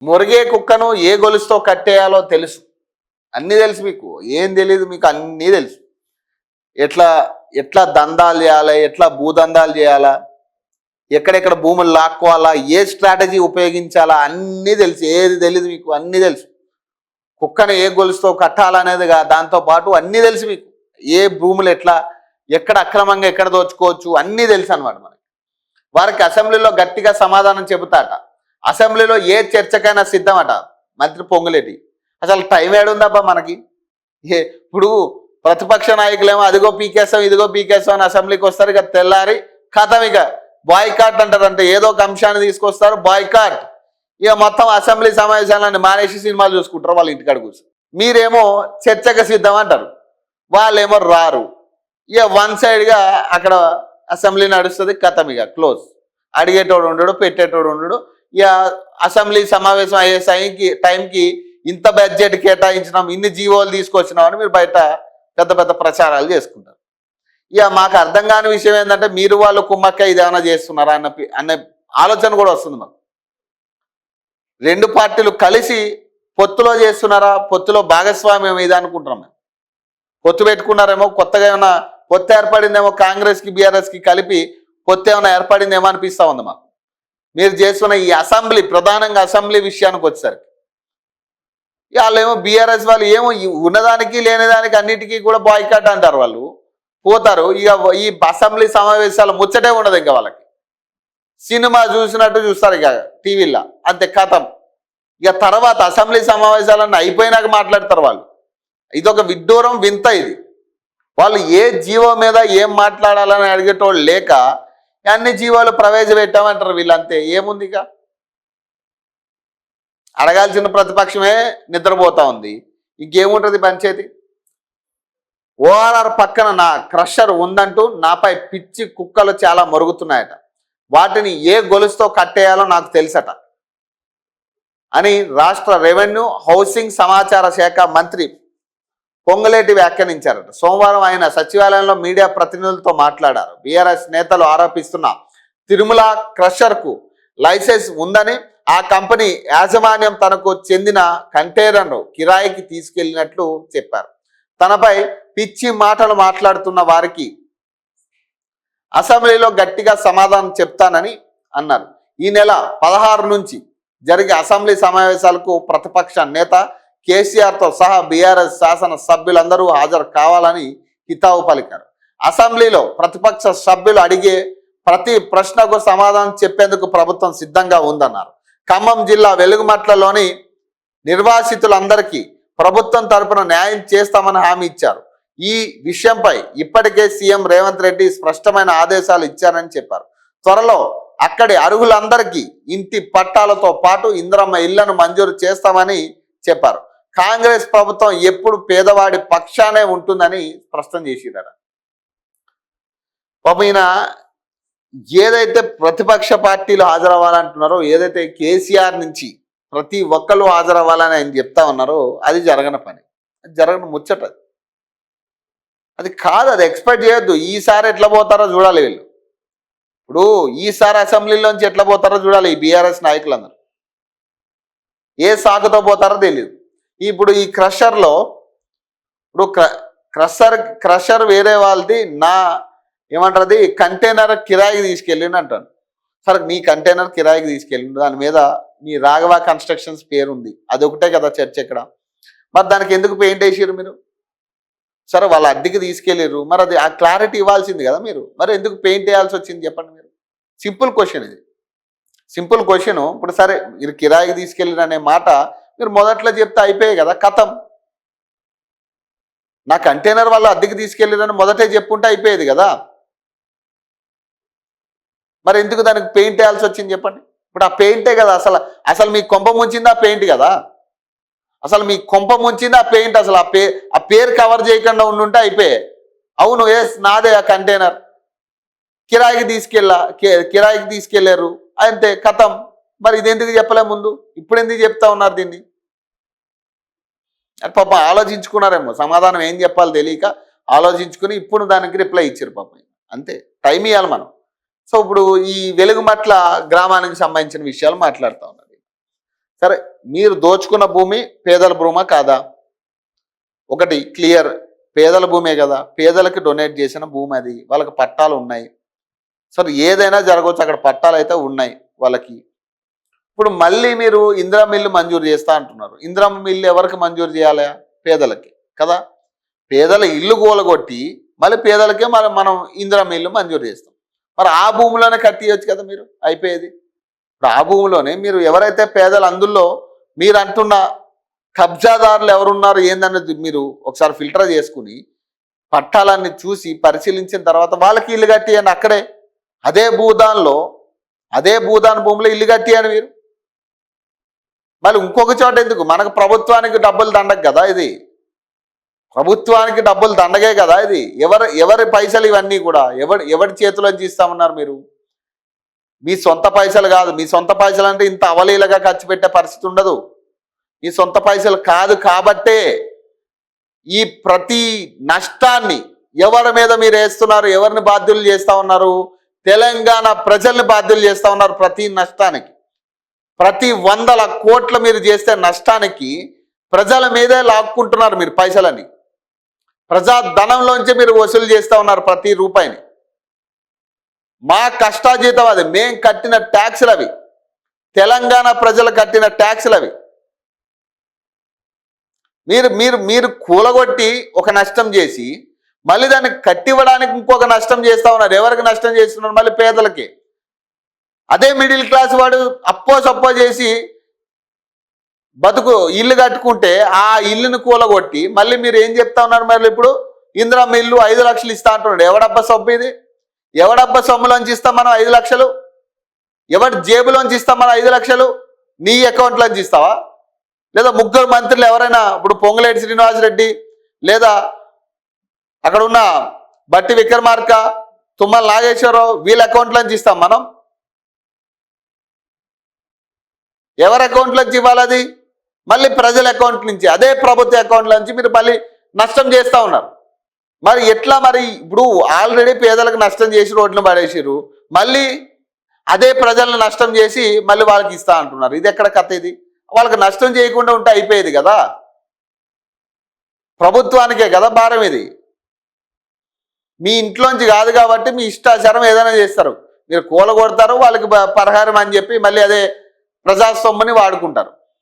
మొరిగే కుక్కను ఏ గొలుసుతో కట్టేయాలో తెలుసు. అన్నీ తెలుసు మీకు. ఏం తెలీదు మీకు, అన్నీ తెలుసు. ఎట్లా ఎట్లా దందాలు చేయాలా, ఎట్లా భూదందాలు చేయాలా, ఎక్కడెక్కడ భూములు లాక్కోవాలా, ఏ స్ట్రాటజీ ఉపయోగించాలా అన్నీ తెలుసు. ఏది తెలీదు మీకు, అన్నీ తెలుసు. కుక్కను ఏ గొలుసుతో కట్టాలనేది దాంతోపాటు అన్నీ తెలుసు మీకు. ఏ భూములు ఎట్లా, ఎక్కడ అక్రమంగా ఎక్కడ దోచుకోవచ్చు అన్నీ తెలుసు అనమాట మనకి. వారికి అసెంబ్లీలో గట్టిగా సమాధానం చెబుతాట. అసెంబ్లీలో ఏ చర్చకైనా సిద్ధమట మంత్రి పొంగులేటి. అసలు టైం ఏడుందబ్బా మనకి. ఇప్పుడు ప్రతిపక్ష నాయకులేమో అదిగో పీకేస్తాం ఇదిగో పీకేస్తాం అని అసెంబ్లీకి వస్తారు. ఇక తెల్లారి కథం ఇక బాయ్కాట్ అంటారంటే ఏదో ఒక అంశాన్ని తీసుకొస్తారు బాయ్కాట్. ఇక మొత్తం అసెంబ్లీ సమావేశాలను మానేసి సినిమాలు చూసుకుంటారు వాళ్ళ ఇంటికాడ కూర్చొని. మీరేమో చర్చకు సిద్ధం అంటారు, వాళ్ళేమో రారు. ఇక వన్ సైడ్గా అక్కడ అసెంబ్లీ నడుస్తుంది, కథం ఇక క్లోజ్. అడిగేటోడు ఉండడు, పెట్టేటోడు ఉండడు. ఇక అసెంబ్లీ సమావేశం అయ్యే టైంకి ఇంత బడ్జెట్ కేటాయించినాం, ఇన్ని జీవోలు తీసుకొచ్చినాం అని మీరు బయట పెద్ద పెద్ద ప్రచారాలు చేసుకుంటారు. ఇక మాకు అర్థం కాని విషయం ఏంటంటే మీరు వాళ్ళు కుమ్మక్క ఇదేమైనా చేస్తున్నారా అన్న ఆలోచన కూడా వస్తుంది మాకు. రెండు పార్టీలు కలిసి పొత్తులో చేస్తున్నారా, పొత్తులో భాగస్వామ్యం ఇది అనుకుంటున్నాం మేము. పొత్తు పెట్టుకున్నారేమో, కొత్తగా ఏమైనా పొత్తు ఏర్పడిందేమో, కాంగ్రెస్కి బీఆర్ఎస్కి కలిపి పొత్తు ఏమైనా ఏర్పడిందేమో అనిపిస్తూ ఉంది మాకు. మీరు చేస్తున్న ఈ అసెంబ్లీ, ప్రధానంగా అసెంబ్లీ విషయానికి వచ్చేసరికి వాళ్ళేమో బీఆర్ఎస్ వాళ్ళు ఏమో ఉన్నదానికి లేనిదానికి అన్నిటికీ కూడా బాయ్కాట్ అంటారు. వాళ్ళు పోతారు. ఇక ఈ అసెంబ్లీ సమావేశాలు ముచ్చటే ఉండదు. ఇంకా వాళ్ళకి సినిమా చూసినట్టు చూస్తారు ఇక టీవీలో, అంతే కథం. ఇక తర్వాత అసెంబ్లీ సమావేశాలన్నీ అయిపోయినాక మాట్లాడతారు వాళ్ళు. ఇదొక విడ్డూరం, వింత ఇది. వాళ్ళు ఏ జీవో మీద ఏం మాట్లాడాలని అడిగేటోళ్ళు లేక అన్ని జీవాలు ప్రవేశపెట్టామంటారు వీళ్ళంతే. ఏముంది ఇక అడగాల్సిన ప్రతిపక్షమే నిద్రపోతా ఉంది. ఇంకేముంటుంది పంచాయతీ. ఓఆర్ఆర్ పక్కన నా క్రషర్ ఉందంటూ నాపై పిచ్చి కుక్కలు చాలా మొరుగుతున్నాయట. వాటిని ఏ గొలుసుతో కట్టేయాలో నాకు తెలుసట అని రాష్ట్ర రెవెన్యూ హౌసింగ్ సమాచార శాఖ మంత్రి పొంగులేటి వ్యాఖ్యానించారట. సోమవారం ఆయన సచివాలయంలో మీడియా ప్రతినిధులతో మాట్లాడారు. బీఆర్ఎస్ నేతలు ఆరోపిస్తున్న తిరుమల క్రషర్కు లైసెన్స్ ఉందని, ఆ కంపెనీ యాజమాన్యం తనకు చెందిన కంటైనర్ను కిరాయికి తీసుకెళ్లినట్లు చెప్పారు. తనపై పిచ్చి మాటలు మాట్లాడుతున్న వారికి అసెంబ్లీలో గట్టిగా సమాధానం చెప్తానని అన్నారు. ఈ నెల 16 నుంచి జరిగే అసెంబ్లీ సమావేశాలకు ప్రతిపక్ష నేత కేసీఆర్తో సహా బీఆర్ఎస్ శాసన సభ్యులందరూ హాజరు కావాలని హితావు పలికారు. అసెంబ్లీలో ప్రతిపక్ష సభ్యులు అడిగే ప్రతి ప్రశ్నకు సమాధానం చెప్పేందుకు ప్రభుత్వం సిద్ధంగా ఉందన్నారు. ఖమ్మం జిల్లా వెలుగుమట్లలోని నిర్వాసితులందరికీ ప్రభుత్వం తరపున న్యాయం చేస్తామని హామీ ఇచ్చారు. ఈ విషయంపై ఇప్పటికే సీఎం రేవంత్ రెడ్డి స్పష్టమైన ఆదేశాలు ఇచ్చారని చెప్పారు. త్వరలో అక్కడి అర్హులందరికీ ఇంటి పట్టాలతో పాటు ఇందిరమ్మ ఇళ్లను మంజూరు చేస్తామని చెప్పారు. కాంగ్రెస్ ప్రభుత్వం ఎప్పుడు పేదవాడి పక్షానే ఉంటుందని స్పష్టం చేసినార. పాపం ఈయన ఏదైతే ప్రతిపక్ష పార్టీలు హాజరవ్వాలంటున్నారో, ఏదైతే కేసీఆర్ నుంచి ప్రతి ఒక్కరు హాజరవ్వాలని ఆయన చెప్తా ఉన్నారో అది జరగని పని, అది జరగని ముచ్చట. అది కాదు, అది ఎక్స్పెక్ట్ చేయొద్దు. ఈసారి ఎట్లా పోతారో చూడాలి వీళ్ళు. ఇప్పుడు ఈసారి అసెంబ్లీలోంచి ఎట్లా పోతారో చూడాలి ఈ బీఆర్ఎస్ నాయకులందరూ. ఏ సాకుతో పోతారో తెలియదు. ఇప్పుడు ఈ క్రషర్లో ఇప్పుడు క్రషర్ వేరే వాళ్ళది, నా ఏమంటారు కంటైనర్ కిరాయికి తీసుకెళ్ళిండు అంటాను. సరే నీ కంటైనర్ కిరాయికి తీసుకెళ్ళిండు, దాని మీద మీ రాఘవ కన్స్ట్రక్షన్స్ పేరు ఉంది, అది ఒకటే కదా చర్చ ఇక్కడ. మరి దానికి ఎందుకు పెయింట్ వేసారు మీరు? సరే వాళ్ళ అద్దెకి తీసుకెళ్ళారు, మరి అది ఆ క్లారిటీ ఇవ్వాల్సింది కదా మీరు. మరి ఎందుకు పెయింట్ వేయాల్సి వచ్చింది చెప్పండి మీరు? సింపుల్ క్వశ్చన్ ఇది, సింపుల్ క్వశ్చన్. ఇప్పుడు సరే మీరు కిరాయికి తీసుకెళ్ళిన అనే మాట మీరు మొదట్లో చెప్తే అయిపోయాయి కదా, కథం. నా కంటైనర్ వాళ్ళు అద్దెకి తీసుకెళ్ళిరని మొదటే చెప్పుంటే అయిపోయేది కదా. మరి ఎందుకు దానికి పెయింట్ వేయాల్సి వచ్చింది చెప్పండి? ఇప్పుడు ఆ పెయింటే కదా అసలు మీ కొంప ముంచింది ఆ పెయింట్ కదా. అసలు మీ కొంప ముంచింది ఆ పెయింట్. అసలు ఆ పేరు కవర్ చేయకుండా ఉండుంటే అయిపోయాయి. అవును నాదే ఆ కంటైనర్, కిరాయికి తీసుకెళ్లారు అంతే, కథం. మరి ఇది ఎందుకు చెప్పలే ముందు? ఇప్పుడు ఎందుకు చెప్తా ఉన్నారు దీన్ని? పాపం ఆలోచించుకున్నారేమో, సమాధానం ఏం చెప్పాలో తెలియక ఆలోచించుకుని ఇప్పుడు దానికి రిప్లై ఇచ్చారు పాపం. అంతే, టైం ఇవ్వాలి మనం. సో ఇప్పుడు ఈ వెలుగుమట్ల గ్రామానికి సంబంధించిన విషయాలు మాట్లాడుతూ ఉన్నారు. సరే, మీరు దోచుకున్న భూమి పేదల భూమా కాదా? ఒకటి క్లియర్, పేదల భూమే కదా, పేదలకి డొనేట్ చేసిన భూమి అది, వాళ్ళకి పట్టాలు ఉన్నాయి. సరే, ఏదైనా జరగవచ్చు, అక్కడ పట్టాలు అయితే ఉన్నాయి వాళ్ళకి. ఇప్పుడు మళ్ళీ మీరు ఇందిరా మిల్లు మంజూరు చేస్తా అంటున్నారు. ఇందిరా మిల్లు ఎవరికి మంజూరు చేయాలి? పేదలకి కదా. పేదల ఇల్లు కూలగొట్టి మళ్ళీ పేదలకే మనం ఇందిరా మిల్లు మంజూరు చేస్తాం. మరి ఆ భూమిలోనే కట్టియచ్చు కదా మీరు, అయిపోయేది. ఇప్పుడు ఆ భూమిలోనే మీరు ఎవరైతే పేదలు, అందులో మీరు అంటున్న కబ్జాదారులు ఎవరున్నారు ఏందన్నది మీరు ఒకసారి ఫిల్టర్ చేసుకుని పట్టాలన్నీ చూసి పరిశీలించిన తర్వాత వాళ్ళకి ఇల్లు కట్టియండి అక్కడే. అదే భూదాన్ భూమిలో ఇల్లు కట్టియండి మీరు. మళ్ళీ ఇంకొక చోట ఎందుకు? మనకు ప్రభుత్వానికి డబ్బులు దండగ కదా ఇది, ప్రభుత్వానికి డబ్బులు దండగే కదా ఇది. ఎవరి పైసలు ఇవన్నీ కూడా ఎవరి చేతిలోంచి ఇస్తామన్నారు మీరు? మీ సొంత పైసలు కాదు. మీ సొంత పైసలు అంటే ఇంత అవలీలగా ఖర్చు పెట్టే పరిస్థితి ఉండదు. మీ సొంత పైసలు కాదు కాబట్టే ఈ ప్రతి నష్టాన్ని ఎవరి మీద మీరు వేస్తున్నారు? ఎవరిని బాధ్యులు చేస్తా ఉన్నారు? తెలంగాణ ప్రజల్ని బాధ్యులు చేస్తా ఉన్నారు. ప్రతి నష్టానికి, ప్రతి 100 కోట్ల మీరు చేస్తే నష్టానికి ప్రజల మీదే లాక్కుంటున్నారు మీరు పైసలని. ప్రజా ధనంలోంచి మీరు వసూలు చేస్తూ ఉన్నారు ప్రతి రూపాయిని. మా కష్టాజీతం అది, మేం కట్టిన ట్యాక్సులు అవి, తెలంగాణ ప్రజలు కట్టిన ట్యాక్సులు అవి. మీరు మీరు మీరు కూలగొట్టి ఒక నష్టం చేసి మళ్ళీ దాన్ని కట్టివ్వడానికి ఇంకొక నష్టం చేస్తూ ఉన్నారు. ఎవరికి నష్టం చేస్తున్నారు? మళ్ళీ పేదలకి. అదే మిడిల్ క్లాస్ వాడు సప్పో చేసి ఇల్లు కట్టుకుంటే ఆ ఇల్లుని కూలగొట్టి మళ్ళీ మీరు ఏం చెప్తా ఉన్నారు? మళ్ళీ ఇప్పుడు ఇందిరా మిల్లు 5 లక్షలు ఇస్తా అంటున్నాడు. ఎవడబ్బా సొమ్ము ఇది? ఎవడబ్బా సొమ్ములోంచి ఇస్తాం మనం 5 లక్షలు? ఎవరి జేబులోంచి ఇస్తాం మనం 5 లక్షలు? నీ అకౌంట్లోంచి ఇస్తావా? లేదా ముగ్గురు మంత్రులు ఎవరైనా, ఇప్పుడు పొంగులేటి శ్రీనివాసరెడ్డి లేదా అక్కడ ఉన్న బట్టి విక్రమార్క, తుమ్మల నాగేశ్వరరావు, వీళ్ళ అకౌంట్లోంచి ఇస్తాం మనం? ఎవరి అకౌంట్లోంచి ఇవ్వాలి అది? మళ్ళీ ప్రజల అకౌంట్ నుంచి, అదే ప్రభుత్వ అకౌంట్ల నుంచి మీరు మళ్ళీ నష్టం చేస్తూ ఉన్నారు. మరి ఎట్లా? మరి ఇప్పుడు ఆల్రెడీ పేదలకు నష్టం చేసి రోడ్లను పడేసారు, మళ్ళీ అదే ప్రజలను నష్టం చేసి మళ్ళీ వాళ్ళకి ఇస్తా అంటున్నారు. ఇది ఎక్కడ కథ ఇది? వాళ్ళకి నష్టం చేయకుండా ఉంటే అయిపోయేది కదా. ప్రభుత్వానికే కదా భారం ఇది. మీ ఇంట్లోంచి కాదు కాబట్టి మీ ఇష్టాచారం ఏదైనా చేస్తారు. మీరు కూలగొడతారు, వాళ్ళకి పరిహారం అని చెప్పి మళ్ళీ అదే ప్రజాస్వామ్యాన్ని వాడుకుంటారు.